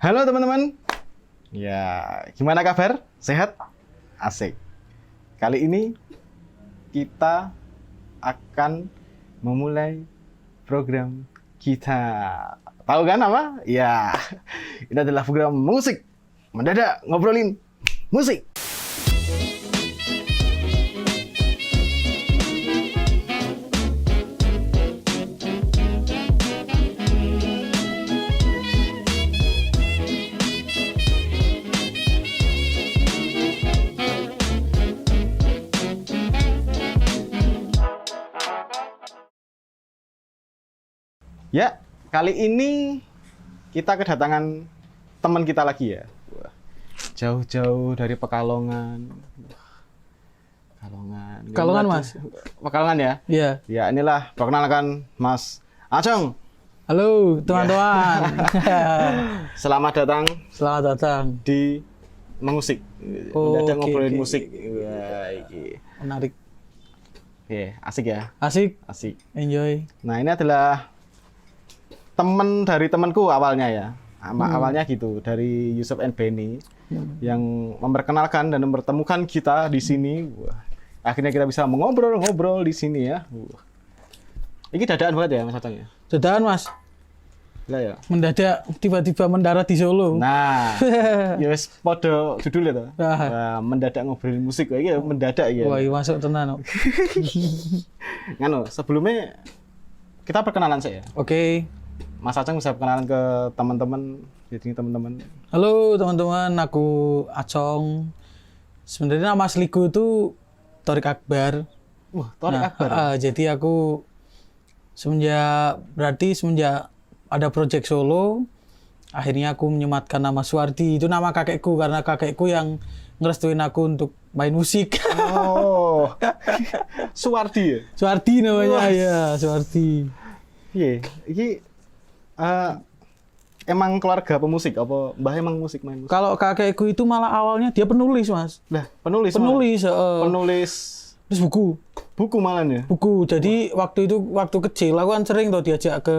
Halo teman-teman. Ya, gimana kabar? Sehat? Asik. Kali ini kita akan memulai program kita. Tahu kan apa? Ya, ini adalah program musik. Mendadak ngobrolin musik. Ya, kali ini kita kedatangan teman kita lagi ya. Wah, jauh-jauh dari Pekalongan. Pekalongan, Mas. Pekalongan ya? Iya. Ya, inilah perkenalkan Mas Acong. Halo, teman-teman. Selamat datang Selamat datang. di Mengusik. Oh, Mendadak ngobrolin oke. musik. Wah, iki. Menarik. Oke, asik ya? Asik. Asik. Enjoy. Nah, ini adalah teman dari temanku awalnya ya. Awalnya gitu, dari Yusuf and Benny yang memperkenalkan dan mempertemukan kita di sini. Wah, akhirnya kita bisa ngobrol-ngobrol di sini ya. Wah. Ini dadaan banget ya Mas Atang ya? Dadaan, Mas. Lah ya. Mendadak tiba-tiba mendarat di Solo. Nah, ya wis podo judul itu. Ah. Mendadak ngobrolin musik iki ya mendadak ya. Wah, iya masuk tenan. Nganu, sebelumnya kita perkenalan saya. Oke. Mas Aceng bisa perkenalan ke teman-teman, jadi teman-teman. Halo, teman-teman. Aku Acong. Sebenarnya nama asliku itu Thorik Akbar. Wah, Thorik Akbar. Jadi aku semenjak ada project Solo, akhirnya aku menyematkan nama Suwardi. Itu nama kakekku karena kakekku yang ngerestuin aku untuk main musik. Oh, Suwardi ya? Suwardi namanya. Wah. Ya, Suwardi. Iya, ini emang keluarga pemusik apa mbah emang main musik? Kalau kakekku itu malah awalnya dia penulis, Mas. Lah, penulis. Penulis, Penulis terus buku. buku malah ya. Buku. Jadi waktu kecil aku kan sering tuh diajak ke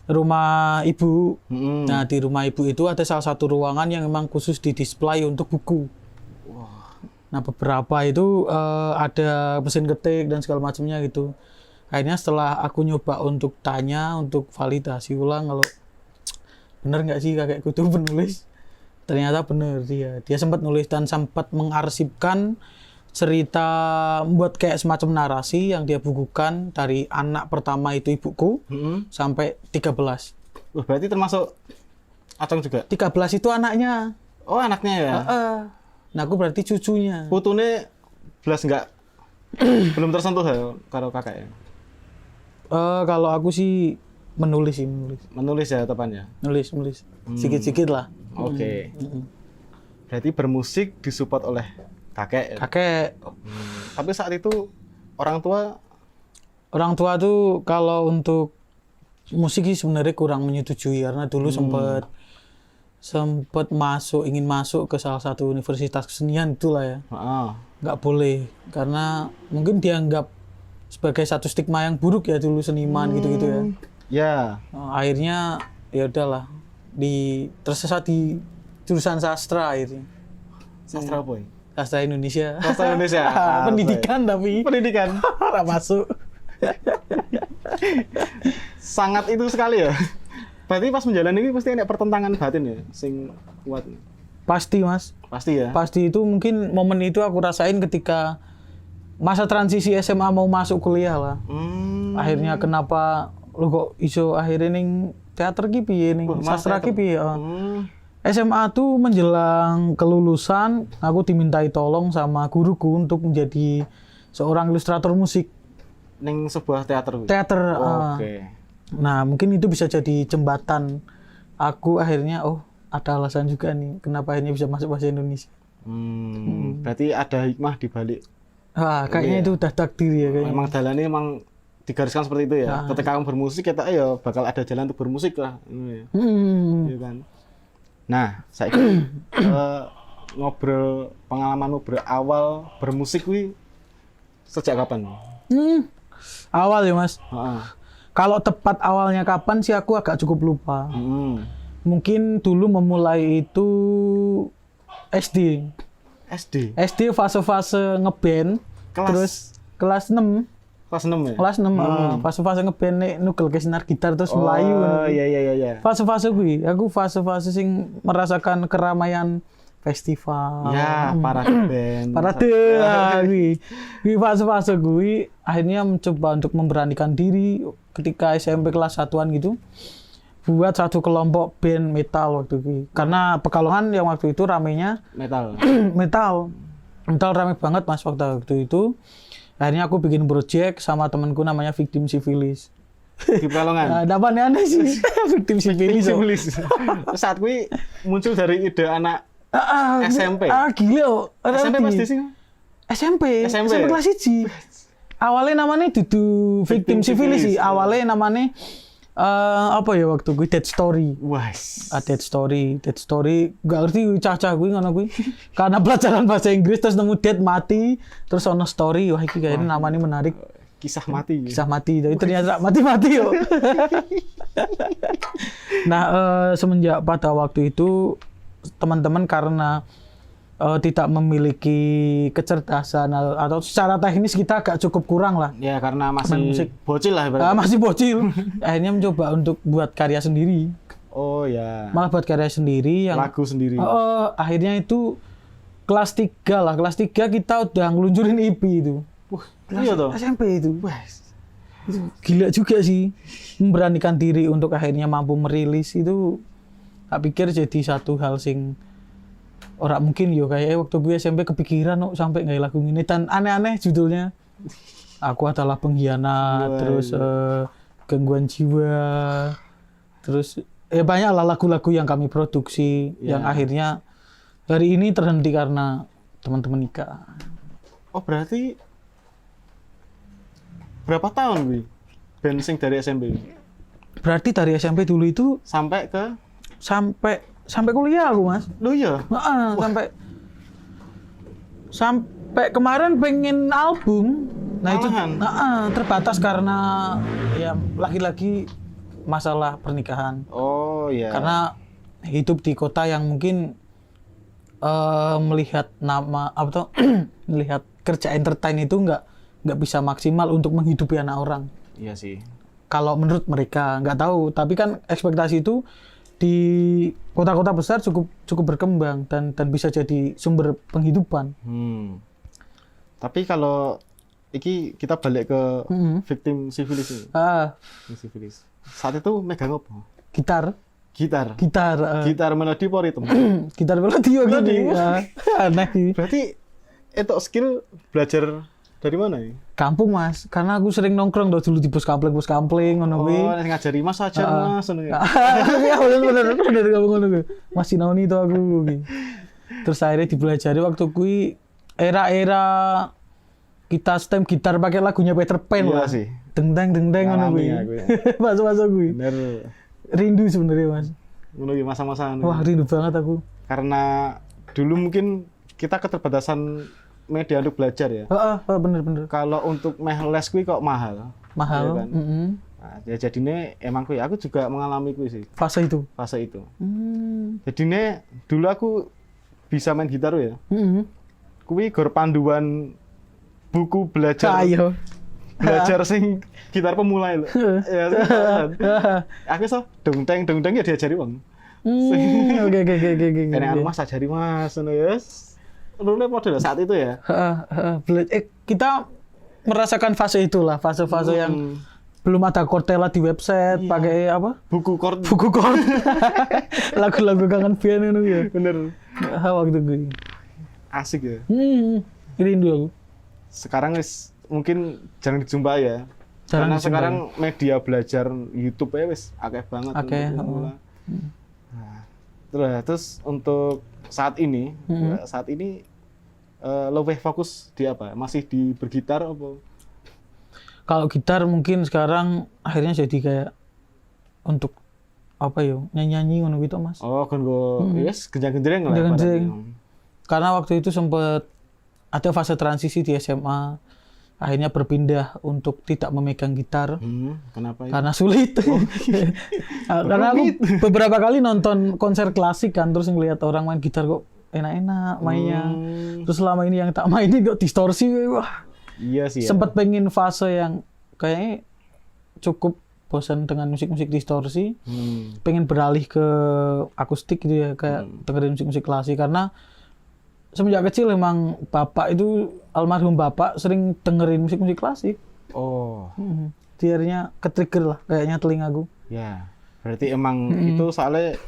rumah ibu. Nah, di rumah ibu itu ada salah satu ruangan yang memang khusus didisplay untuk buku. Nah, beberapa itu ada mesin ketik dan segala macamnya gitu. Akhirnya setelah aku nyoba untuk tanya, untuk validasi ulang kalau bener nggak sih kakekku itu penulis, ternyata bener dia. Dia sempat nulis dan sempat mengarsipkan cerita, membuat kayak semacam narasi yang dia bukukan dari anak pertama itu ibuku sampai 13. Wah, berarti termasuk Acong juga? 13 itu anaknya. Oh, anaknya ya? Nah, aku berarti cucunya. Putune belas nggak belum tersentuh ya karo kakak ya? Kalau aku sih menulis. Menulis ya tepannya? Nulis. Sedikit-sedikit lah. Oke. Berarti bermusik disupport oleh kakek ya? Kakek. Tapi saat itu orang Orang tua tuh kalau untuk musik sih sebenarnya kurang menyetujui karena dulu sempat ingin masuk ke salah satu universitas kesenian itulah ya. Nggak boleh karena mungkin dianggap sebagai satu stigma yang buruk ya dulu seniman gitu-gitu ya. Ya. Akhirnya ya udahlah tersesat di jurusan sastra akhirnya. Sastra apa ya? Sastra Indonesia. Sastra Indonesia. Pendidikan tapi Pendidikan. nggak masuk. Sangat itu sekali ya. Berarti pas menjalani ini pasti ada pertentangan batin ya, sing kuat. Pasti, Mas. Pasti ya. Pasti itu mungkin momen itu aku rasain ketika masa transisi SMA mau masuk kuliah lah. Akhirnya kenapa lu kok iso akhirnya ning teater ki piye ning sastra ki piye? SMA tuh menjelang kelulusan aku dimintai tolong sama guruku untuk menjadi seorang ilustrator musik. Ning sebuah teater. Teater. Oke. Nah, mungkin itu bisa jadi jembatan aku akhirnya ada alasan juga nih kenapa akhirnya bisa masuk bahasa Indonesia. Berarti ada hikmah di balik. Kayaknya itu udah takdir ya kayaknya. Memang jalannya emang digariskan seperti itu ya. Ketika kamu bermusik kita ya bakal ada jalan untuk bermusik lah. Iya kan. Nah, saya pengalamanmu berawal bermusik wi sejak kapan? Awal ya, Mas. Kalau tepat awalnya kapan sih aku agak cukup lupa. mungkin dulu memulai itu SD. SD fase-fase ngeband. Terus kelas 6. Kelas 6 ya? Kelas 6, fase-fase ngeband nek nugel ke senar gitar terus melayu. Oh iya. Fase-fase kuwi, aku fase-fase sing merasakan keramaian festival. Ya, parade band. Parade kuwi. Kuwi fase-fase kuwi akhirnya mencoba untuk memberanikan diri ketika SMP kelas 1-an gitu. Buat satu kelompok band metal waktu itu. Karena Pekalongan yang waktu itu ramenya Metal. metal rame banget Mas waktu itu. Akhirnya aku bikin project sama temanku namanya Victim Civilis. Di Pekalongan. Nah, apa aneh sih? Victim Civilis. Saat gue muncul dari ide anak SMP. Gila. SMP pasti sih. SMP kelas 1. Awalnya namanya dudu Victim Civilis sih. Awalnya namanya apa ya waktu gue Dead Story. Dead Story gak ngerti cah-cah gue ngono gue. Karena pelajaran bahasa Inggris terus nemu dead mati, terus ono story. Wah iki kayaknya namanya menarik. Kisah mati. Tapi ternyata mati-mati yo. Nah, semenjak pada waktu itu teman-teman karena tidak memiliki kecerdasan atau secara teknis kita agak cukup kurang lah. Ya karena masih bocil lah ibaratnya. Masih bocil. Akhirnya mencoba untuk buat karya sendiri. Oh ya. Malah buat karya sendiri yang lagu sendiri. Akhirnya itu kelas 3 lah. Kelas 3 kita udah ngeluncurin EP itu. Wah, iya toh. SMP itu. Wah. Itu gila juga sih. Memberanikan diri untuk akhirnya mampu merilis itu tak pikir jadi satu hal sing orang mungkin yo kayak waktu gue SMP kepikiran sampai nggak lagu ini dan aneh-aneh judulnya. Aku adalah pengkhianat, terus gangguan jiwa, terus banyak lah lagu-lagu yang kami produksi yang akhirnya hari ini terhenti karena teman-teman nikah. Oh berarti berapa tahun gue band sing dari SMP? Berarti dari SMP dulu itu sampai kuliah aku Mas. Loh iya? Sampai kemarin pengen album. Nah itu terbatas karena ya lagi-lagi masalah pernikahan. Oh iya. Karena hidup di kota yang mungkin melihat nama melihat kerja entertain itu nggak bisa maksimal untuk menghidupi anak orang. Iya sih. Kalau menurut mereka nggak tahu, tapi kan ekspektasi itu di kota-kota besar cukup berkembang dan bisa jadi sumber penghidupan. Tapi kalau kita balik ke Victim Civilis ini. Civilis. Saat itu megang apa? Gitar melodi apa ritme? Gitar melodi gini. Aneh. Berarti itu skill belajar dari mana ya? Kampung Mas, karena aku sering nongkrong dulu di pos kampling ngono kuwi. Oh, ngajari Mas ajar Mas ngono ya. Ya bener kamu ngono kuwi. Mas sinau to aku kuwi. Terus akhirnya dipelajari waktu kuwi era-era kita stem gitar pakai lagunya Peter Pan iya lah. Sih. Deng-deng ngono kuwi. Masuk kuwi. Bener. Rindu sebenarnya Mas. Ngono kuwi masa-masa. Wah, rindu banget aku. Karena dulu mungkin kita keterbatasan media untuk belajar ya. Bener. Kalau untuk les kuwi kok mahal. Ya kan? Nah, ya jadinya emang aku juga mengalami kuwi sih. Fase itu. Jadinya dulu aku bisa main gitar ya. Kuwi gor panduan buku belajar. Belajar sing gitar pemula lho. Ya. Aku dongteng ya diajari wong. Oke. Kene Mas ajari Mas ngono ya. Dulu model saat itu ya. Kita merasakan fase itulah, fase-fase yang belum ada Cortella di website, pakai apa? Buku chord. Lagu-lagu kangen band itu ya. Bener. Waktu gue. Asik ya. Rindu aku. Sekarang mungkin jarang dijumpai ya. Karena sekarang media belajar YouTube ya wis akeh banget. Terus untuk saat ini lebih fokus di apa? Masih di bergitar apa? Kalau gitar mungkin sekarang akhirnya jadi kayak untuk apa ya? Nyanyi ngono gitu, Mas. Oh, kan yes, genjreng lah. Karena waktu itu sempat ada fase transisi di SMA. akhirnya berpindah untuk tidak memegang gitar Kenapa itu? karena sulit. Karena aku beberapa kali nonton konser klasik kan, terus ngelihat orang main gitar kok enak-enak mainnya. Terus selama ini yang tak mainin kok distorsi, wah. Iya sih. Sempat pengen fase yang kayaknya cukup bosan dengan musik-musik distorsi, pengen beralih ke akustik gitu ya, kayak dengerin musik-musik klasik. Karena semenjak kecil emang bapak itu, almarhum bapak sering dengerin musik-musik klasik. Oh. Akhirnya ke-trigger lah kayaknya telingaku. Ya, berarti emang itu soalnya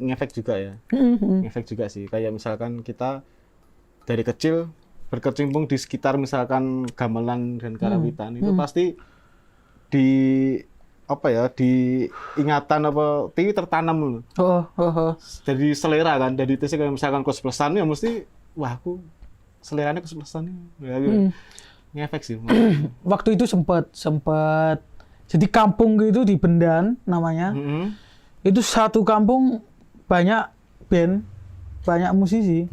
ngefek juga ya. Ngefek juga sih. Kayak misalkan kita dari kecil berkecimpung di sekitar misalkan gamelan dan karawitan, itu pasti di apa ya, di ingatan apa TV tertanam loh. Jadi selera kan, dari itu kayak misalkan Koes+an ya mesti wah aku seleranya Koes+an ya. Ngefek sih. Waktu itu sempat jadi kampung gitu di Bendan namanya. Itu satu kampung banyak band, banyak musisi.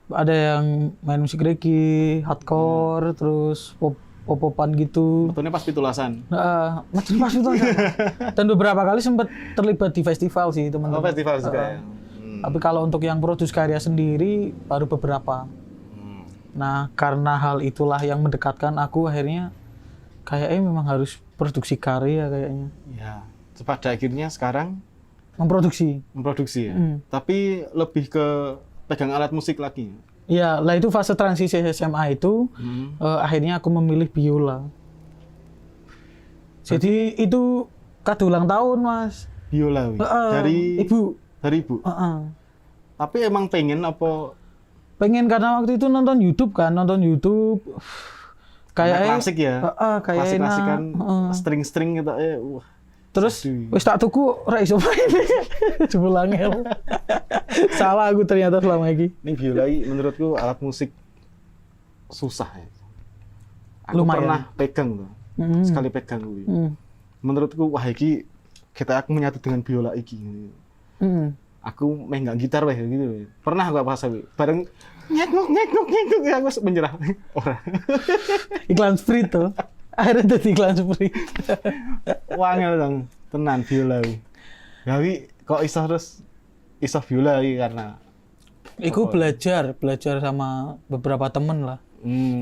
Ada yang main musik reggae, hardcore, terus pop-popan gitu. Betulnya pas pitulasan. Macam pas pitulasan. Dan beberapa kali sempat terlibat di festival sih teman-teman. Oh, festival juga ya. Tapi kalau untuk yang produksi karya sendiri baru beberapa. Nah, karena hal itulah yang mendekatkan aku akhirnya kayaknya memang harus produksi karya kayaknya. Ya, pada akhirnya sekarang memproduksi ya. Tapi lebih ke pegang alat musik lagi. Iya, lah itu fase transisi SMA itu akhirnya aku memilih biola. Jadi itu kado ulang tahun, Mas. Biola dari ibu. Dari ibu. Tapi emang pengen apa? Pengen karena waktu itu nonton YouTube kan, kayak klasik ya. Kayak klasik-klasikan string-string gitu wah. Terus wis tak tuku ora iso main. Jebul angel. Salah aku ternyata selama ini. Ini biola menurutku alat musik susah ya. Aku Lumayan. pernah pegang tuh. Sekali pegang gue. Menurutku wah iki aku menyatu dengan biola iki. Aku megang gitar weh gitu. Pernah gak pas bareng ngek aku menyerah orang. Iklan Sprite tuh. Akhirnya jadi iklan Sprite. Wangel dong, tenan biola wi. Gawi kok iso biola wi karena Iku belajar sama beberapa temen lah.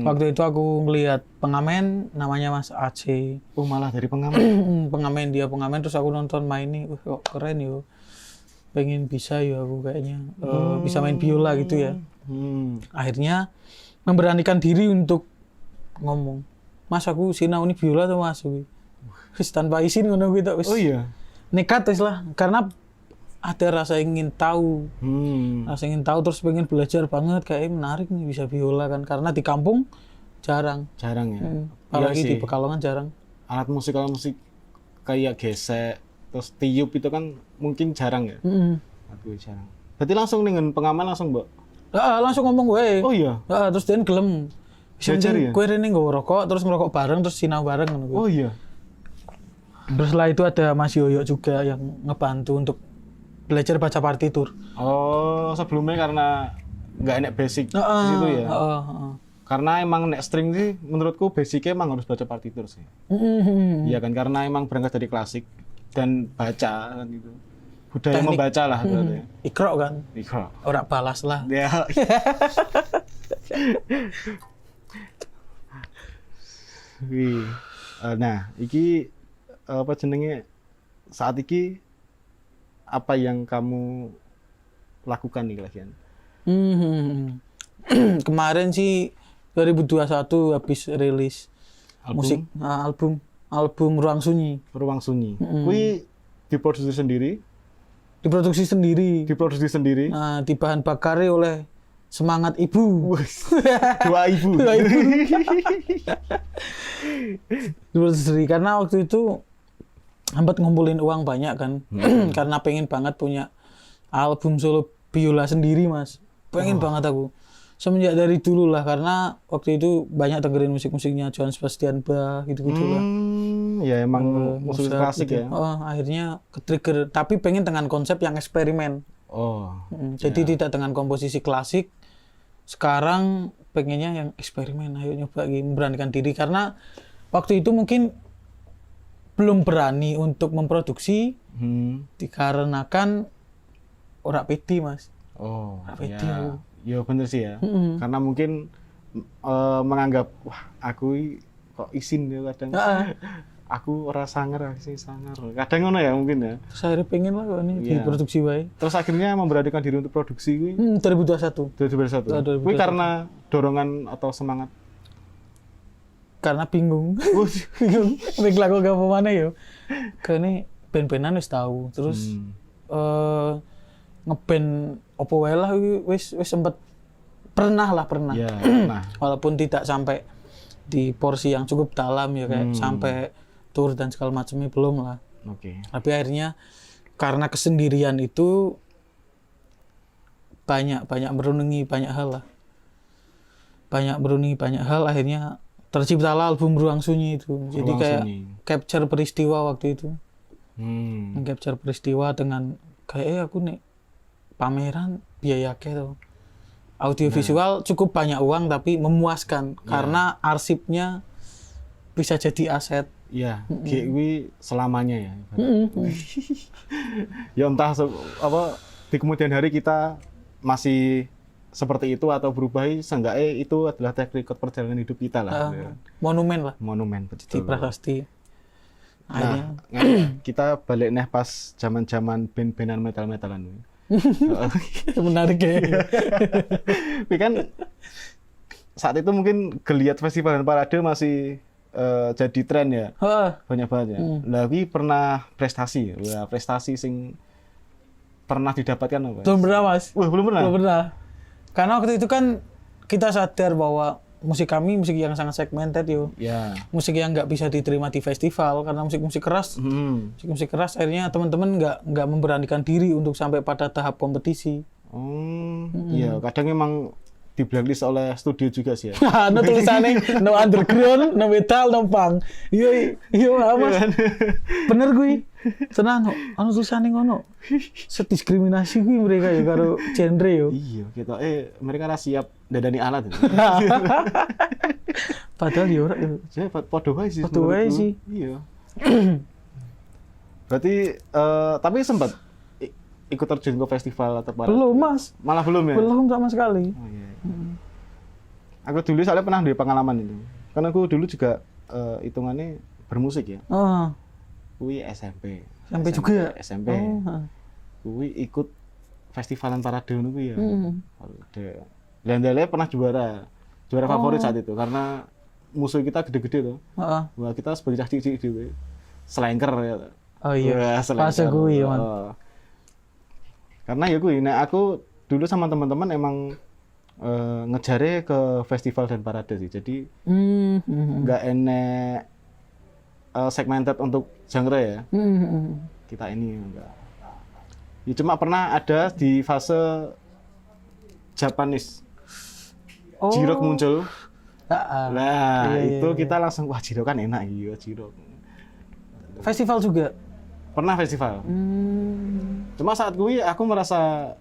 Waktu itu aku ngelihat pengamen namanya Mas Aceh. Oh malah dari pengamen. pengamen terus aku nonton main nih, kok keren yo. Pengen bisa yo aku kayaknya bisa main biola gitu ya. Akhirnya memberanikan diri untuk ngomong, Mas aku sinau ini biola tuh Mas. Wis tanpa izin ngono gitu wis. Oh iya. Nekat wis lah karena ada rasa ingin tahu. Rasa ingin tahu terus pengen belajar banget kayak menarik nih bisa biola kan karena di kampung jarang. Jarang ya. Apalagi Iya di Pekalongan jarang. Alat musik kayak gesek terus tiup itu kan mungkin jarang ya. Aduh jarang. Berarti langsung dengan pengaman langsung, Mbak. Langsung ngomong gue. Oh iya. Terus dia gelem. Belajar ya? Kue rene nggawa rokok, terus ngerokok bareng, terus sinau bareng. Oh iya. Terus setelah itu ada Mas Yoyo juga yang ngebantu untuk belajar baca partitur. Oh, sebelumnya karena nggak enak basic gitu ya? Karena emang nek string sih, menurutku basicnya emang harus baca partitur sih. Iya kan, karena emang berangkat dari klasik dan baca kan gitu. Budaya teknik membaca lah. Ikro kan? Ikro. Orang balas lah. Ya. Nah, iki apa jenenge saat iki apa yang kamu lakukan nih kalian? Kemarin sih 2021 habis rilis album? musik album Ruang Sunyi. Ruang Sunyi. Kui diproduksi sendiri? Diproduksi sendiri. Diproduksi sendiri. Di bahan bakari oleh Semangat Ibu. Dua ibu. Diproduksi sendiri karena waktu itu sempat ngumpulin uang banyak kan. Karena pengen banget punya album solo biola sendiri, Mas. Pengen banget aku. Semenjak dari dulu lah karena waktu itu banyak dengerin musik-musiknya Johann Sebastian Bach gitu-gitu lah. Ya emang musik klasik gitu. Ya. Akhirnya ke-trigger tapi pengen dengan konsep yang eksperimen. Jadi tidak dengan komposisi klasik sekarang pengennya yang eksperimen, ayo nyoba lagi, memberanikan diri karena waktu itu mungkin belum berani untuk memproduksi dikarenakan ora pede Mas. Oh, Ora pede ya. aku. Ya bener sih ya. Karena mungkin menganggap wah aku kok izin ya kadang. Aku ora sangar sih sangar. Kadang ngono ya mungkin ya. Terus akhirnya pengen lah kok ini Iya. diproduksi wae. Terus akhirnya memberanikan diri untuk produksi kuwi 2021. 2021. 2021. Kuwi karena dorongan atau semangat. Karena bingung. Bingung. Nek laku apa mana yo. Kene band-bandan wis tahu. Terus ngeband opo wae lah wis sempet pernah. Ya, nah. Walaupun tidak sampai di porsi yang cukup dalam ya kayak sampai tour dan segala macamnya belum lah. Oke. Tapi akhirnya karena kesendirian itu banyak merenungi banyak hal lah. Banyak merenungi banyak hal akhirnya terciptalah album Ruang Sunyi itu. Jadi Ruang kayak Sunyi. capture peristiwa waktu itu. Capture peristiwa dengan kayak aku nih pameran biaya tuh. Audiovisual cukup banyak uang tapi memuaskan karena arsipnya bisa jadi aset. Iya, kuwi selamanya ya. Ya entah apa di kemudian hari kita masih seperti itu atau berubah, seenggaknya itu adalah track record perjalanan hidup kita lah. Monumen lah. Monumen Di betul. prasasti. Nah, kita balik nih pas zaman-zaman band-bandan metal-metalan. Menarik ya. Tapi kan saat itu mungkin geliat festival dan parade masih jadi tren ya. Banyak banget ya. Tapi pernah prestasi. Wah, prestasi sing pernah didapatkan apa? Belum pernah Mas. Wah, belum pernah. Belum pernah. Karena waktu itu kan kita sadar bahwa musik kami musik yang sangat segmented yo. Ya. Musik yang nggak bisa diterima di festival karena musik-musik keras. Musik keras akhirnya teman-teman nggak memberanikan diri untuk sampai pada tahap kompetisi. Iya, kadang emang di blacklist oleh studio juga sih ya. No tulisannya no underground, no metal, no punk. Iya Mas. Bener gue. Tenan anu tulisannya ngono. Sediskriminasi gue mereka ya karo genre yo. Iya, kita mereka ora siap dadani alat. Padahal ya ora yo. Saya podo wae sih. Podo wae sih. Iya. Berarti tapi sempat ikut terjun ke festival atau parade? Belum Mas. Malah belum ya? Belum sama sekali. Oh, iya. Aku dulu soalnya pernah di pengalaman itu. Karena aku dulu juga hitungannya bermusik ya. Kui SMP. SMP juga. SMP. Kui ikut festivalan parade ngono kuwi ya. Lendele pernah juara favorit saat itu karena musuh kita gede-gede tuh. Wah, kita sebagai cilik-cilik dhewe. Selengker ya. Oh iya. Pas kuwi ya, Man. Karena ya gue, aku dulu sama teman-teman emang ngejare ke festival dan parade sih. Jadi nggak enek segmented untuk genre ya. Kita ini enggak. Ya cuma pernah ada di fase Japanese. Jirok muncul. Nah, itu kita langsung wah Jirok kan enak iya Jirok. Festival juga. Pernah festival. Cuma saat gue aku merasa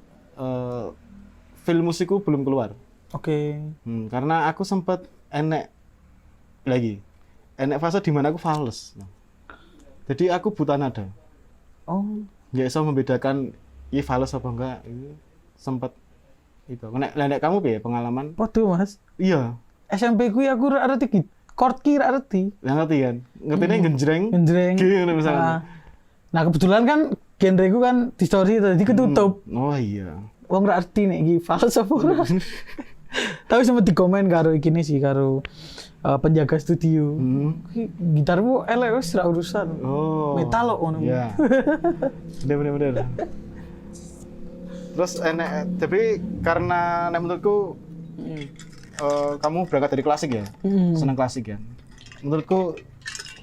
film musikku belum keluar. Oke. Karena aku sempat enek fase di mana aku fals. Jadi aku buta nada. Nggak bisa membedakan ini fals apa enggak. Sempat itu. Nek kamu ya pengalaman? Waduh Mas. Iya. SMP gue aku ngerti chord ki ngerti. Ngerti kan? Ngertinya genjreng. Gini misalnya. Nah kebetulan kan genre gue kan di story tadi ketutup. Oh iya. Wong nggak arti nih gini fals apa ora. Tapi sempat dikomen karo gini sih karo penjaga studio. Gitarmu elek wis ra urusan. Metal kok ngono. Iya. Bener. Terus tapi karena menurutku kamu berangkat dari klasik ya. Senang klasik ya. Menurutku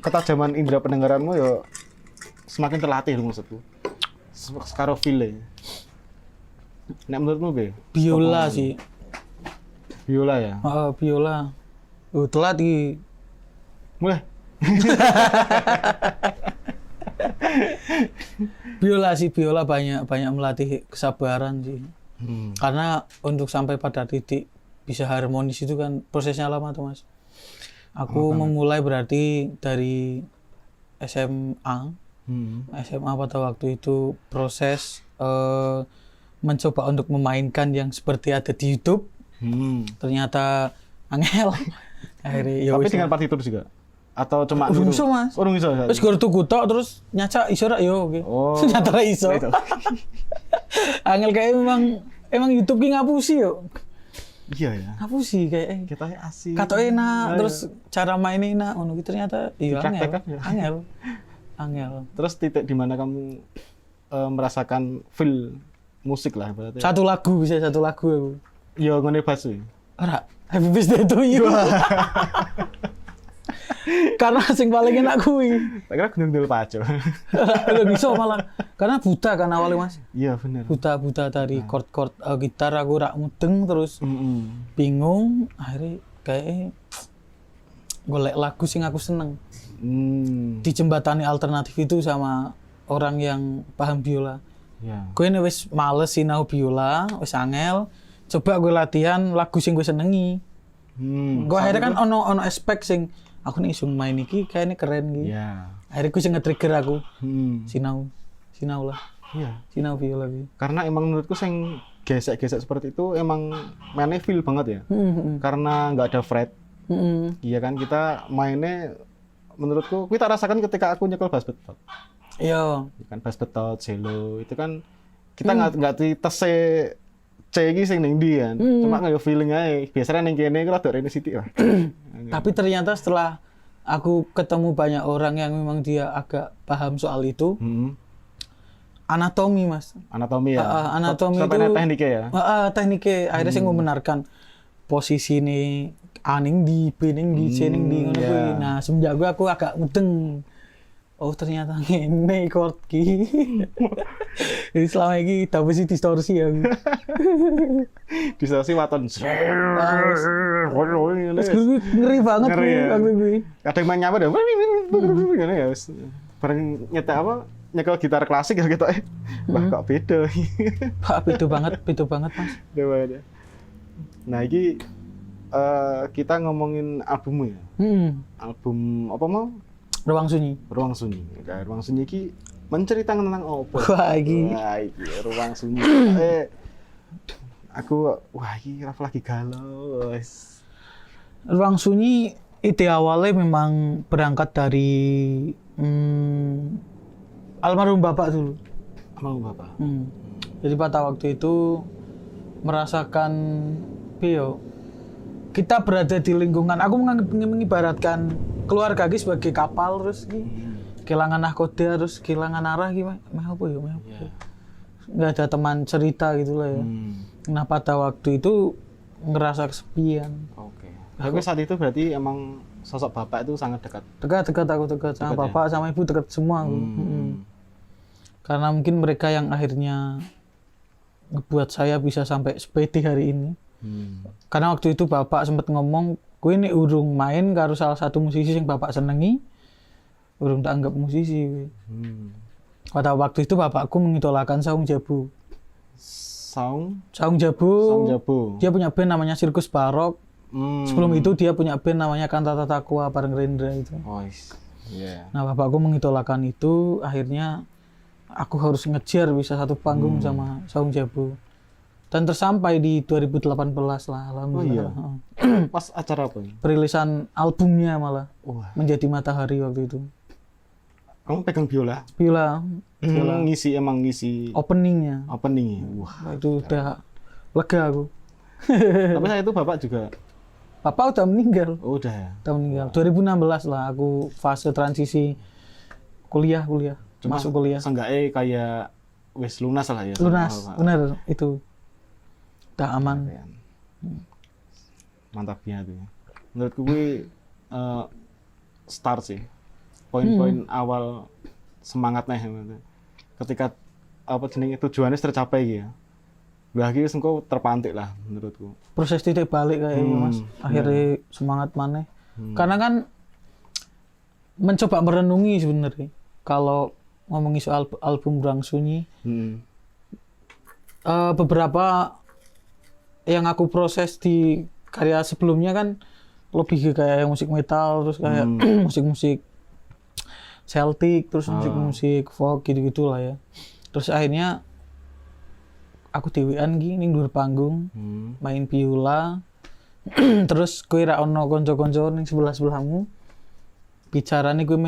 ketajaman indera pendengaranmu ya semakin terlatih maksudku. Sekarang feel. Nek menurutmu be? Biola sih. Biola ya? Biola. Telat iki. Mulai. Biola banyak melatih kesabaran sih. Karena untuk sampai pada titik bisa harmonis itu kan prosesnya lama tuh Mas. Aku memulai berarti dari SMA. SMA pada waktu itu proses mencoba untuk memainkan yang seperti ada di YouTube. Ternyata angel. Akhirnya ya Tapi wis dengan lah. partitur juga? Atau cuma Urung niru? iso, Mas. Urung iso. Terus gue tuku tok terus nyaca iso rak yo oke. Oh. Ternyata ra iso. Itu. Angel kayak emang YouTube ki ngapusi yo. Iya ya. Ngapusi kayak Kita asik. katok enak Nah, terus cara mainnya enak ngono ki ternyata iya angel. Dipraktekkan ya. Angel. Terus titik di mana kamu merasakan feel musik lah berarti. Satu lagu aku. Yo ngene basu. Ora, Happy Birthday to you. Karena sing paling enak kuwi. Tak kira gunung dul paco. Ora bisa malah. Karena buta kan awalnya Mas. Iya bener. Buta dari chord-chord gitar aku rak mudeng terus bingung akhirnya kayak golek lagu sing aku seneng. Dijembatani alternatif itu sama orang yang paham biola. Ya. Gue ini wis males sinau biola, wis angel. Coba gue latihan lagu sing gue senengi. Gue akhirnya kan ono aspek sing aku nih iso main iki kayaknya keren gitu. Iya. Akhirnya gue sing nge-trigger aku. Sinau lah. Iya. Sinau biola gitu. Karena emang menurutku sing gesek-gesek seperti itu emang mainnya feel banget ya. Karena nggak ada fret. Iya kan kita mainnya menurutku kita rasakan ketika aku nyekel bass betot. Iya. Kan bass betot, cello itu kan kita nggak tes C iki sing ning ndi kan. Cuma nggak feeling aja. Biasanya ning kene iki rada rene sithik lah. Tapi ternyata setelah aku ketemu banyak orang yang memang dia agak paham soal itu, anatomi Mas. Anatomi ya. Anatomi sampai itu tekniknya ya. Tekniknya akhirnya sing membenarkan posisi ini A ning di, B ning di, C ning di ngono kuwi. Nah, semenjak aku agak mudeng. Oh, ternyata ngene chord ki. Jadi selama ini tapi sih distorsi ya. Distorsi waton. Ngeri banget Ngeri kuwi ya. waktu kuwi. Kadang main nyapa dah. Ngene ya wis. Bareng nyetek apa? Nyekel gitar klasik ya gitu. Wah, kok beda. Pak, beda banget Mas. Beda banget ya. Nah, iki kita ngomongin albummu ya. Album apa mau? Ruang Sunyi. Ruang Sunyi. Nah, Ruang Sunyi iki menceritakan tentang apa? Wah, iki Ruang Sunyi. Wah, iki Raf lagi galau. Wes. Ruang Sunyi ide awalnya memang berangkat dari almarhum bapak dulu. Almarhum bapak. Jadi pada waktu itu merasakan bio kita berada di lingkungan. Aku mengibaratkan keluarga iki sebagai kapal terus iki kehilangan nahkoda terus kehilangan arah iki meh apa ya meh. Nggak ada teman cerita gitu lah ya. Nah pada waktu itu ngerasa kesepian. Oke. Tapi saat itu berarti emang sosok bapak itu sangat dekat. Dekat aku dekat sama Dekat bapak sama ibu dekat semua aku. Karena mungkin mereka yang akhirnya ngebuat saya bisa sampai seperti hari ini. Karena waktu itu bapak sempat ngomong, gue ini urung main karo salah satu musisi yang bapak senengi, urung tak anggap musisi. Pada waktu itu bapakku mengidolakan Saung Jabu. Saung Jabu. Dia punya band namanya Sirkus Barok. Sebelum itu dia punya band namanya Kantata Takwa bareng Rendra itu. Nah bapakku mengidolakan itu, akhirnya aku harus ngejar bisa satu panggung sama Saung Jabu. Dan tersampai di 2018 lah, alhamdulillah. Oh iya. Pas acara apa ini? Perilisan albumnya malah. Wah. Menjadi Matahari waktu itu. Kamu pegang biola? Biola. Ngisi Openingnya. opening. Wah. Itu udah lega aku. Tapi saya itu bapak juga. Bapak udah meninggal. Oh, udah ya. Udah meninggal. 2016 lah aku fase transisi kuliah. Cuma masuk kuliah. Seenggaknya kayak wis lunas lah ya. Lunas, bener itu. Udah aman. Mantap ya tuh. Menurutku gue start sih. Poin-poin awal semangatnya ketika apa jenenge tujuannya tercapai gitu ya. Lagi wis engko terpantik lah menurutku. Proses titik balik kayak Mas. Akhirnya semangat maneh. Karena kan mencoba merenungi sebenarnya. Kalau ngomongin soal album Ruang Sunyi, beberapa yang aku proses di karya sebelumnya kan lebih ke kayak yang musik metal, terus kayak musik-musik Celtic, terus musik-musik folk gitu-gitu lah ya. Terus akhirnya aku dhewean ki ning dhuwur panggung, main biola. Terus kowe ra ono kanca-kanca ning sebelah-sebelahmu. Bicarane kowe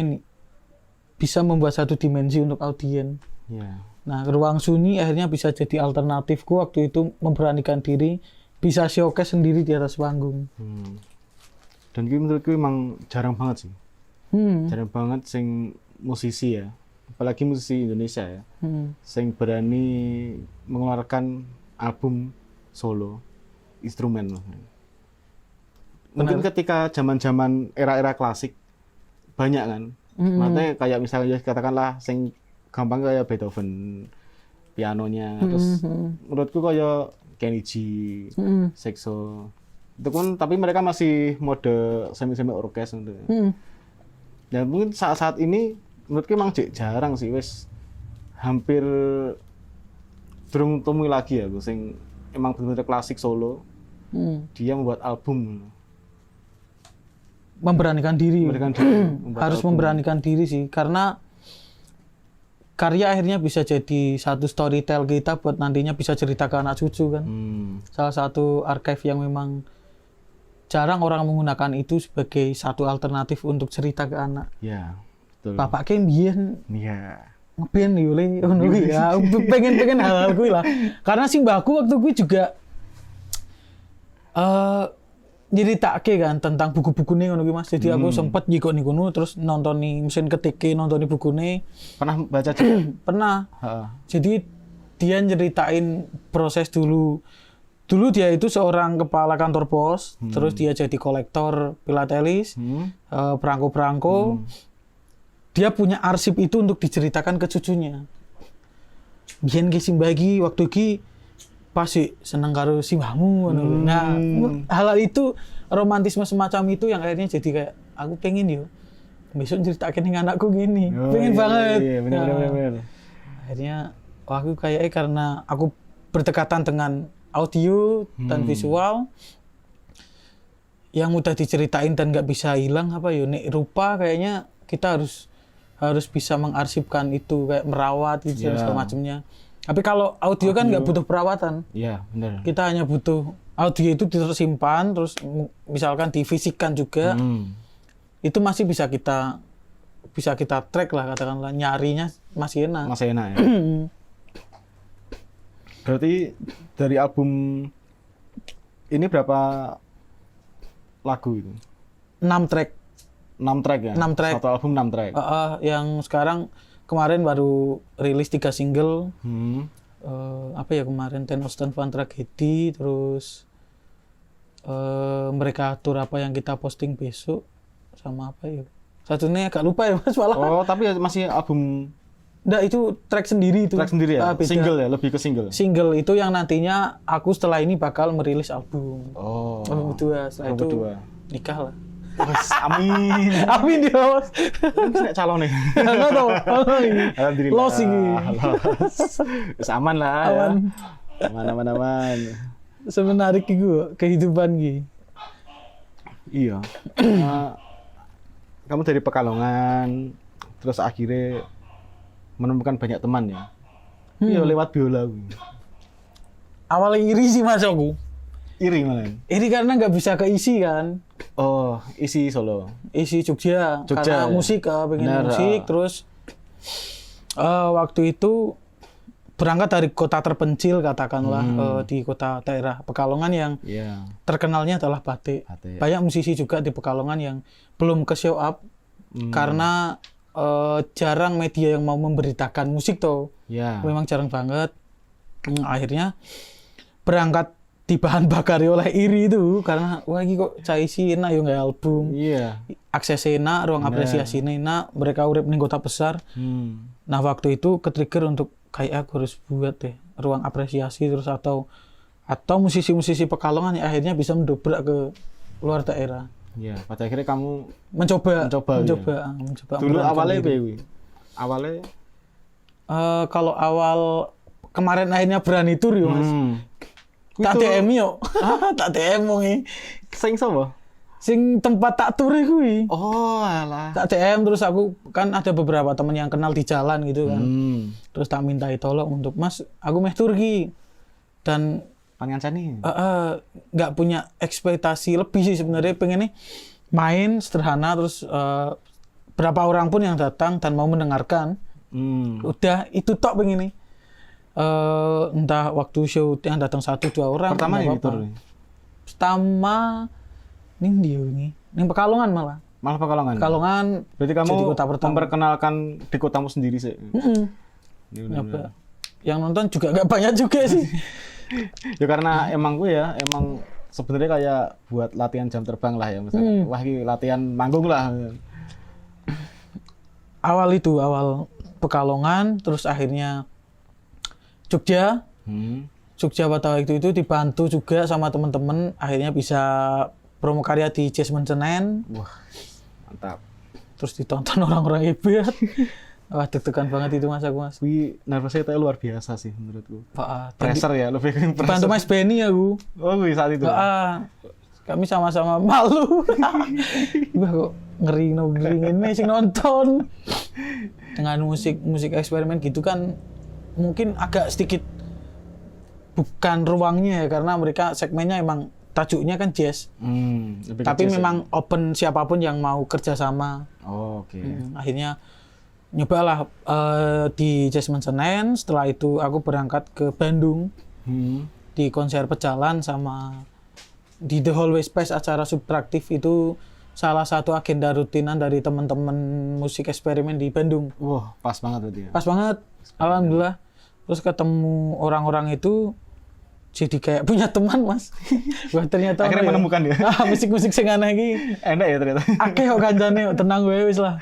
bisa membuat satu dimensi untuk audien. Yeah. Nah, ruang sunyi akhirnya bisa jadi alternatifku waktu itu memberanikan diri bisa showcase sendiri di atas panggung. Dan itu menurutku emang jarang banget sih. Jarang banget sing musisi ya, apalagi musisi Indonesia ya, sing berani mengeluarkan album solo instrumen loh. Mungkin ketika zaman-zaman era-era klasik banyak kan. Maksudnya kayak misalnya katakanlah sing gampang kayak Beethoven pianonya, terus menurutku kayak Kenny G, Saxo. Itu kan tapi mereka masih mode semi-semi orkes gitu. Dan mungkin saat-saat ini menurutku emang jarang sih wes hampir durung temui lagi ya sing emang bener-bener klasik solo. Dia membuat album. Memberanikan diri. Harus album. memberanikan diri sih, karena karya akhirnya bisa jadi satu storytell kita buat nantinya bisa cerita ke anak cucu kan. Salah satu archive yang memang jarang orang menggunakan itu sebagai satu alternatif untuk cerita ke anak. Ya, betul. Bapak kan biyen Iya. ngeband yo le ngono kuwi ya. Pengen hal-hal kuwi lah. Karena sih mbahku waktu kuwi juga nyeritake kan tentang buku-bukune ngono kuwi Mas. Jadi aku sempet njikok ning kono terus nontoni mesin ketike, nontoni bukune. Pernah baca juga? Pernah. Jadi dia nyeritain proses dulu. Dulu dia itu seorang kepala kantor pos, terus dia jadi kolektor filatelis, perangko-perangko. Dia punya arsip itu untuk diceritakan ke cucunya. Biyen ki simbah iki waktu iki pasti seneng karo simbahmu ngono. Nah, hal itu romantisme semacam itu yang akhirnya jadi kayak aku pengen yo besok ceritakin ning anakku gini. Pengen banget. Iya, bener. Akhirnya aku kayaknya karena aku berdekatan dengan audio dan visual yang mudah diceritain dan nggak bisa hilang apa ya nek rupa kayaknya kita harus bisa mengarsipkan itu kayak merawat gitu dan segala macamnya. Tapi kalau audio kan nggak butuh perawatan. Iya, benar. Kita hanya butuh audio itu tersimpan terus misalkan difisikkan juga. Itu masih bisa kita track lah katakanlah nyarinya masih enak. Masih enak ya. Berarti dari album ini berapa lagu itu? 6 track. 6 track ya? 6 track. Satu album 6 track? Yang sekarang kemarin baru rilis 3 single. Apa ya kemarin? Ten Ocean Fun Tragedy, terus Mereka Atur Apa Yang Kita Posting Besok, sama apa ya? Satunya agak lupa ya Mas malah. Oh, tapi masih album. Nggak, itu track sendiri itu. Track sendiri ya? Single ya? Lebih ke single? Single itu yang nantinya aku setelah ini bakal merilis album. Oh. Berdua. Setelah itu nikah lah. Amin. Amin ya Mas. Ini calon nih. Nggak tahu. Alhamdulillah. Los ini. Terus aman lah. Aman. Ya. Aman. Semenarik itu kehidupan gitu. Iya. Kamu dari Pekalongan, terus akhirnya menemukan banyak teman ya. Iya lewat biola. Awalnya iri sih Mas aku. Iri malah. Iri karena nggak bisa keisi kan. Oh, isi Solo. Isi Jogja karena ya? musik, pengen musik. Terus waktu itu berangkat dari kota terpencil katakanlah di kota daerah Pekalongan yang terkenalnya adalah batik. Banyak musisi juga di Pekalongan yang belum ke show up karena jarang media yang mau memberitakan musik tuh. Memang jarang banget. Akhirnya berangkat di bahan bakar oleh iri itu karena wah ini kok cai sih enak yo nggak album. Akses enak, ruang apresiasi enak, mereka urip ning kota besar. Nah, waktu itu ke-trigger untuk kayak aku harus buat deh ruang apresiasi terus atau musisi-musisi Pekalongan yang akhirnya bisa mendobrak ke luar daerah. Iya, pada akhirnya kamu mencoba. Dulu awalnya Bewi. Awalnya kalau awal kemarin akhirnya berani tur ya Mas. Tak DM yo. Tak DM wonge. Sing sapa? Sing tempat tak turi kuwi. Oh, alah. Tak DM terus aku kan ada beberapa teman yang kenal di jalan gitu kan. Terus tak mintai tolong untuk Mas, aku meh tur ki. Dan Pangancani. nggak punya ekspektasi lebih sih sebenarnya, pengen nih main sederhana terus berapa orang pun yang datang dan mau mendengarkan. Udah itu tok pengen nih. Entah waktu show yang datang 1-2 orang. Pertama yang tur. Pertama ning ndi ini? Ning Pekalongan malah. Malah Pekalongan. Pekalongan. Berarti kamu jadi kota pertama. memperkenalkan di kotamu sendiri sih. Yang nonton juga nggak banyak juga sih. Ya karena emang sebenarnya kayak buat latihan jam terbang lah ya, misalnya. Wah, ini latihan manggung lah. Awal Pekalongan, terus akhirnya Jogja. Jogja pada waktu itu dibantu juga sama teman-teman, akhirnya bisa promo karya di Jasmine Senen. Wah, mantap. Terus ditonton orang-orang hebat. Wah, deg-degan banget itu Mas aku, Mas. Wih, nervousnya itu luar biasa sih menurutku. Pressure ya, lebih ke pressure. Bantu Mas Benny aku. Oh, wih, saat itu. Kami sama-sama malu. Wah, kok ngeri ini sing nonton. Dengan musik eksperimen gitu kan mungkin agak sedikit bukan ruangnya ya, karena mereka segmennya emang tajuknya kan jazz. Tapi memang open siapapun yang mau kerjasama. Oh, oke. Akhirnya nyobalah di Jasmine Senen. Setelah itu aku berangkat ke Bandung di konser Pejalan sama di The Hallway Space, acara subtraktif itu salah satu agenda rutinan dari teman-teman musik eksperimen di Bandung. Wah, pas banget berarti ya. Pas banget, alhamdulillah. Terus ketemu orang-orang itu jadi kayak punya teman, Mas. Wah, ternyata akhirnya menemukan ya. Musik-musik sing aneh iki. Enak ya ternyata. Akeh kok kancane, tenang gue wis lah.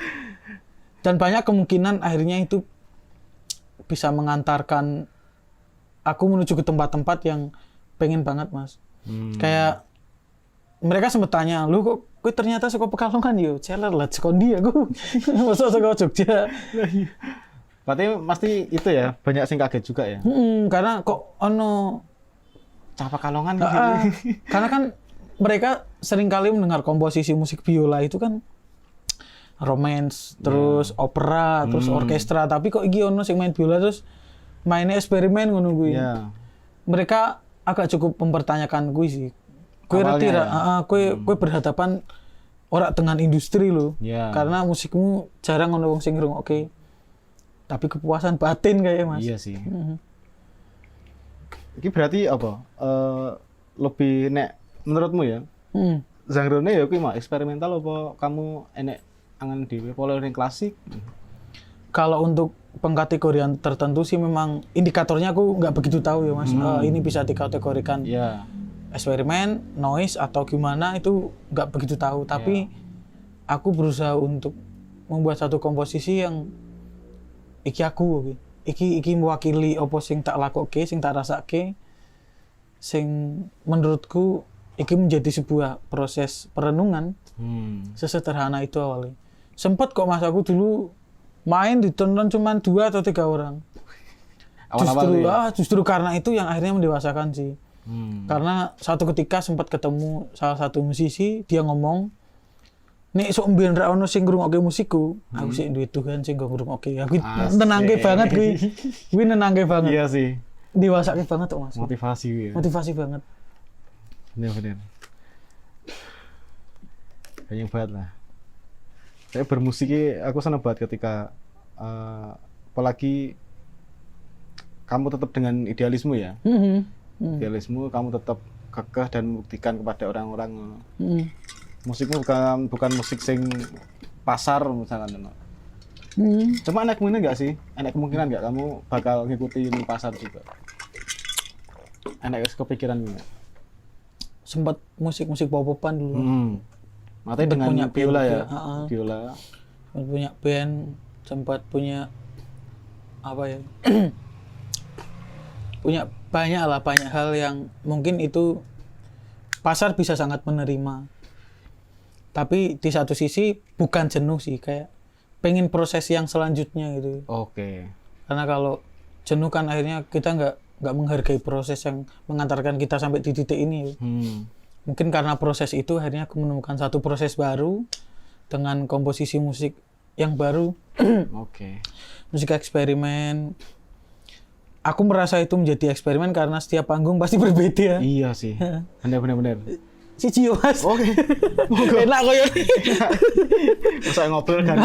Dan banyak kemungkinan akhirnya itu bisa mengantarkan aku menuju ke tempat-tempat yang pengen banget, Mas. Kayak mereka sempat tanya, lu kok ternyata suka Pekalongan yo, celer lah sekondi aku. Masa suka Jogja. Berarti pasti itu ya, banyak sing kaget juga ya. Karena kok ono cah Pekalongan gitu. Karena kan mereka sering kali mendengar komposisi musik biola itu kan romance, terus opera, terus orkestra, tapi kok iki ono sing main biola terus mainnya eksperimen ngono kuwi. Mereka agak cukup mempertanyakan kuwi sih. Kue kue berhadapan ora dengan industri lo, karena musikmu jarang ono wong sing ngrungokke. Tapi kepuasan batin kayak Mas. Iya sih. Ini berarti apa? Lebih nek menurutmu ya? Genre-ne ya kuwi mah eksperimental apa kamu enek angan dhewe populer yang klasik? Kalau untuk pengkategorian tertentu sih memang indikatornya aku nggak begitu tahu ya Mas. Ini bisa dikategorikan. Eksperimen, noise atau gimana itu nggak begitu tahu, tapi aku berusaha untuk membuat satu komposisi yang iki aku, iki mewakili opo sing tak lakoke, sing tak rasake, sing menurutku iki menjadi sebuah proses perenungan. Sesederhana itu awalnya. Sempat kok Mas aku dulu main ditonton cuma 2 atau 3 orang. Justru karena itu yang akhirnya mendewasakan sih. Karena satu ketika sempat ketemu salah satu musisi, dia ngomong, nek sok mbiyen ra ono sing ngrungokke musikku, aku sik duwe Tuhan sing ngrungokke. Aku nenangke banget kuwi. Kuwi nenangke banget. Iya sih. Dewasake banget kok Mas. Motivasi ya. Motivasi banget. Bener. Banyak banget lah. Saya bermusik aku senang banget ketika apalagi kamu tetap dengan idealisme ya. Idealisme, kamu tetap kekeh dan membuktikan kepada orang-orang musikmu bukan musik sing pasar misalkan. Cuma enak kemungkinan nggak sih? Enak kemungkinan nggak kamu bakal ngikutin pasar juga? Enak kepikiran nggak? Sempat musik pop-popan dulu. Matanya dengan punya biola band ya? juga. Biola. Punya band, sempat punya apa ya? Punya banyak hal yang mungkin itu pasar bisa sangat menerima. Tapi di satu sisi bukan jenuh sih, kayak pengen proses yang selanjutnya gitu. Oke. Karena kalau jenuh kan akhirnya kita nggak menghargai proses yang mengantarkan kita sampai di titik ini. Mungkin karena proses itu akhirnya aku menemukan satu proses baru dengan komposisi musik yang baru. Oke. Musik eksperimen. Aku merasa itu menjadi eksperimen karena setiap panggung pasti berbeda. Iya sih. Bener. Cici yo Mas. Oke. Enak koyo. Masa ngobrol kan.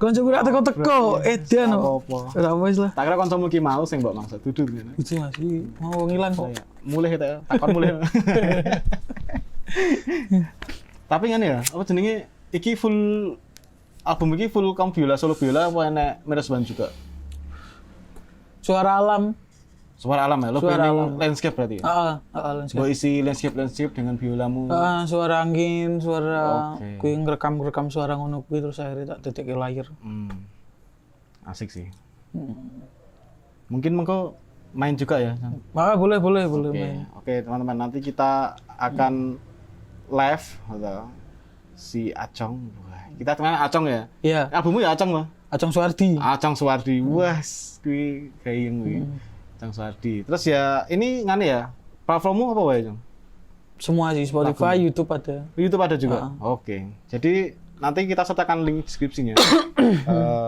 Konco ora teko-teko, edan kok. Ora wis lah. Tak kira kancamu ki mau sing mbok maksud dudur ngene. Cici Mas, iki mau ngilang kok. Mulih kita ya, takon mulih. Tapi ngene ya, apa jenenge iki full album iki full kaum biola solo biola apa enek miras band juga? Suara alam. Suara alam ya, lo pengen landscape berarti ya? Landscape. Mbok isi landscape dengan biolamu. Suara angin, suara kuwi ngerekam suara ngono kuwi terus akhirnya tak detik ke layar. Asik sih. Mungkin mengko main juga ya? Boleh main. Oke, teman-teman, nanti kita akan live atau si Acong. Wah, kita kenal Acong ya? Iya. Albummu ya Acong loh. Acong Suwardi. Acong Suwardi. Wah, kuwi gayeng kuwi. Acong Suwardi. Terus ya ini ngene ya. Platformmu apa wae, Cong? Semua sih, Spotify, YouTube ada. YouTube ada juga. Oke. Jadi nanti kita sertakan link deskripsinya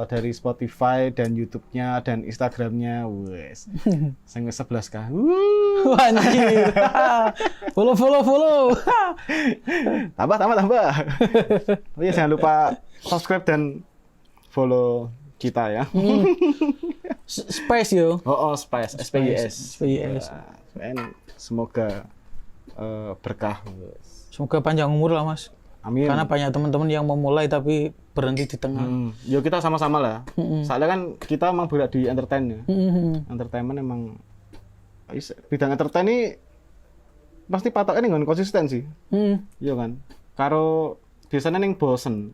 dari Spotify dan YouTube-nya dan Instagram-nya. Wes. Sing wis 11K. Anjir. Follow. Tambah. Oh iya, jangan lupa subscribe dan follow kita ya. Space yo. Space. SPYS. Semoga berkah. Semoga panjang umur lah Mas. Amin. Karena banyak teman-teman yang mau mulai tapi berhenti di tengah. Yo kita sama-sama lah. Soalnya kan kita emang bergerak di entertain ya. Entertainment emang bidang entertain ini pasti patoknya dengan konsisten sih. Iya kan. Karo biasanya ning bosen.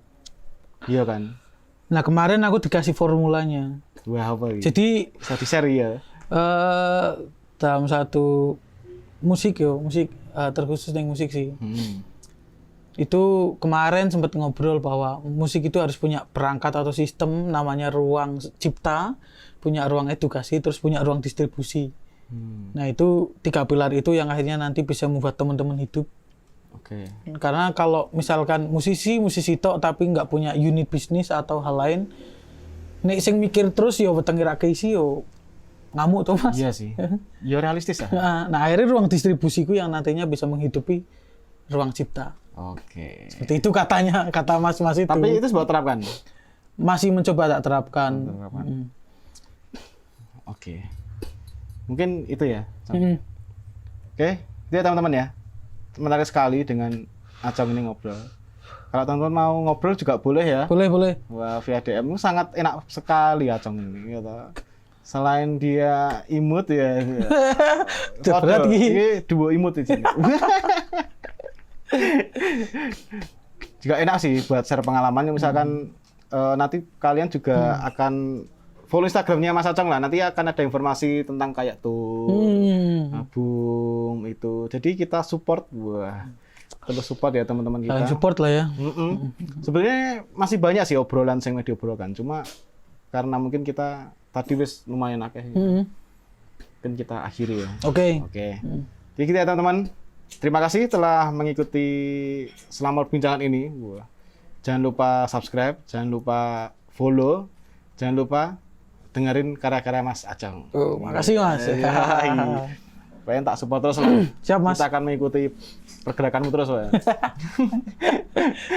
Iya kan. Nah kemarin aku dikasih formulanya. Wah apa ini? Jadi bisa di-share ya. Dalam satu musik terkhusus dengan musik sih. Itu kemarin sempat ngobrol bahwa musik itu harus punya perangkat atau sistem namanya ruang cipta, punya ruang edukasi, terus punya ruang distribusi. Nah itu 3 pilar itu yang akhirnya nanti bisa membuat teman-teman hidup. Oke. Karena kalau misalkan musisi tok tapi nggak punya unit bisnis atau hal lain, nek sing mikir terus yo wetenge ra keisi yo ngamuk tuh Mas. Iya sih. Yo realistis ya. Nah akhirnya ruang distribusiku yang nantinya bisa menghidupi ruang cipta. Oke. Seperti itu katanya, kata Mas-mas itu. Tapi itu sebab terapkan? Masih mencoba tak terapkan. Oke. Mungkin itu ya. Oke, itu ya teman-teman ya. Menarik sekali dengan Acong ini ngobrol. Kalau teman-teman mau ngobrol juga boleh ya. Boleh. Wah, via DM sangat enak sekali Acong ini. Gitu. Selain dia imut ya. Berat ini duo imut di sini. Juga enak sih buat share pengalamannya. Misalkan nanti kalian juga akan follow Instagramnya Mas Acong lah. Nanti akan ada informasi tentang kayak tuh album itu. Jadi kita support, terus support ya teman-teman kita. Support lah ya. Sebenarnya masih banyak sih obrolan yang diobrolkan. Cuma karena mungkin kita tadi wis lumayan akeh. Mungkin kita akhiri ya. Oke. Jadi kita ya teman-teman. Terima kasih telah mengikuti selama perbincangan ini. Jangan lupa subscribe, jangan lupa follow, jangan lupa dengerin karya-karya Mas Acong. Makasih Mas. Pengen tak support terus lah. Siap Mas. Kita akan mengikuti pergerakanmu terus ya.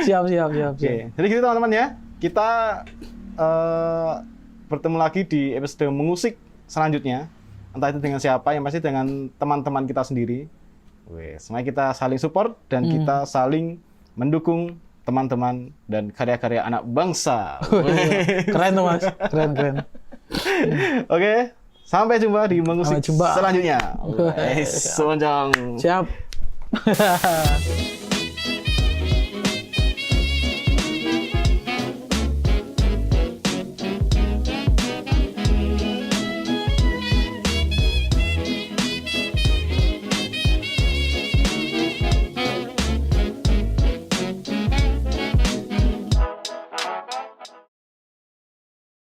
Siap. Oke. Jadi gitu teman-teman ya. Kita bertemu lagi di episode mengusik selanjutnya. Entah itu dengan siapa, yang pasti dengan teman-teman kita sendiri. Semuanya kita saling support dan kita saling mendukung teman-teman dan karya-karya anak bangsa. Keren tuh Mas, keren. Oke, sampai jumpa di mengusik selanjutnya. Siap.